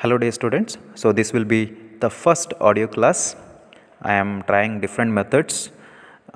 Hello dear students, so this will be the first audio class. I am trying different methods.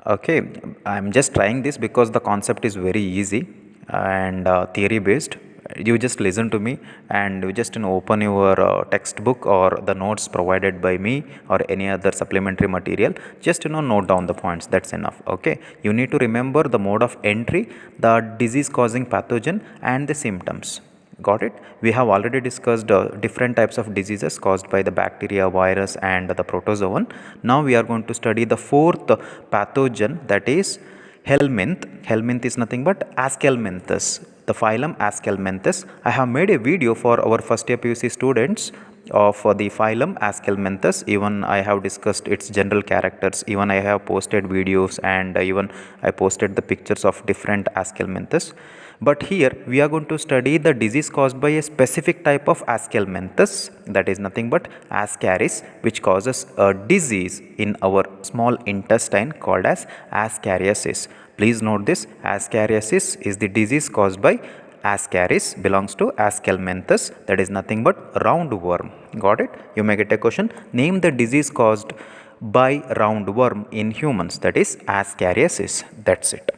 Okay, I am just trying this because the concept is very easy and theory based. You just listen to me and you just open your textbook or the notes provided by me or any other supplementary material. Just note down the points. That's enough. Okay, you need to remember the mode of entry, the disease causing pathogen, and the symptoms. Got it? We have already discussed different types of diseases caused by the bacteria, virus, and the protozoan. Now we are going to study the fourth pathogen, that is helminth. Helminth is nothing but Aschelminthus, the phylum Aschelminthus. I have made a video for our first year PUC students of the phylum Aschelminthus. Even I have discussed its general characters. Even I have posted videos and even I posted the pictures of different Aschelminthus. But here we are going to study the disease caused by a specific type of Aschelminthus, that is nothing but Ascaris, which causes a disease in our small intestine called as Ascariasis. Please note this, Ascariasis is the disease caused by Ascaris, belongs to Aschelminthus, that is nothing but roundworm. Got it? You may get a question, name the disease caused by roundworm in humans, that is Ascariasis. That's it.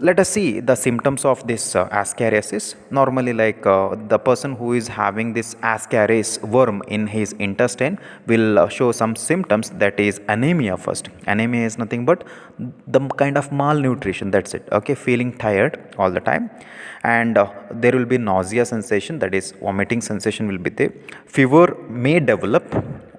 Let us see the symptoms of this Ascariasis. Normally, like the person who is having this Ascaris worm in his intestine will show some symptoms, that is anemia first. Anemia is nothing but the kind of malnutrition, that's it. Okay, feeling tired all the time, and there will be nausea sensation, that is vomiting sensation will be there. Fever may develop.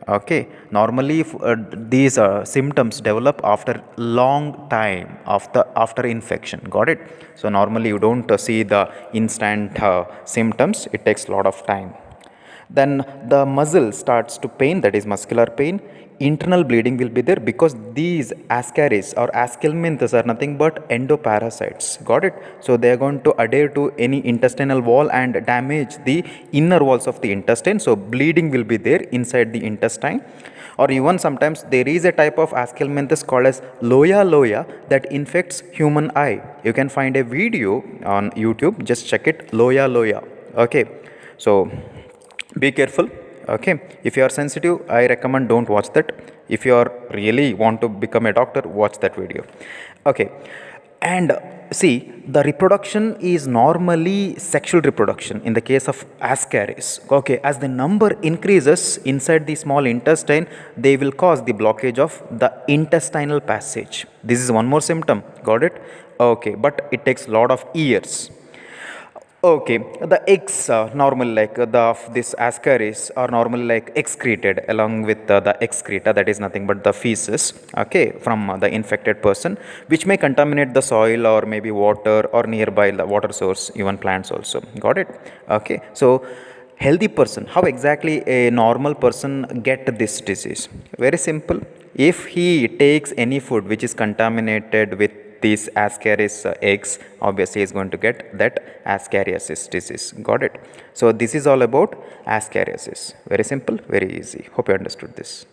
Okay, normally these symptoms develop after long time after infection. Got it? So normally you don't see the instant symptoms, it takes a lot of time. Then the muscle starts to pain, that is muscular pain. Internal bleeding will be there because these Ascaris or Aschelminthus are nothing but endoparasites. Got it? So they are going to adhere to any intestinal wall and damage the inner walls of the intestine. So bleeding will be there inside the intestine. Or even sometimes there is a type of Aschelminthus called as Loya loya that infects human eye. You can find a video on YouTube. Just check it, Loya loya. Okay. So be careful. Okay, if you are sensitive, I recommend don't watch that. If you are really want to become a doctor, watch that video. Okay, and see, the reproduction is normally sexual reproduction in the case of Ascaris. Okay, as the number increases inside the small intestine, they will cause the blockage of the intestinal passage. This is one more symptom. Got it? Okay, but it takes a lot of years. Okay, the eggs normally like this Ascaris are normally like excreted along with the excreta, that is nothing but the feces, okay, from the infected person, which may contaminate the soil or maybe water or nearby the water source, even plants also. Got it? Okay, so healthy person, how exactly a normal person get this disease? Very simple. If he takes any food which is contaminated with these Ascaris eggs, obviously is going to get that Ascariasis disease. Got it? So this is all about Ascariasis. Very simple, very easy. Hope you understood this.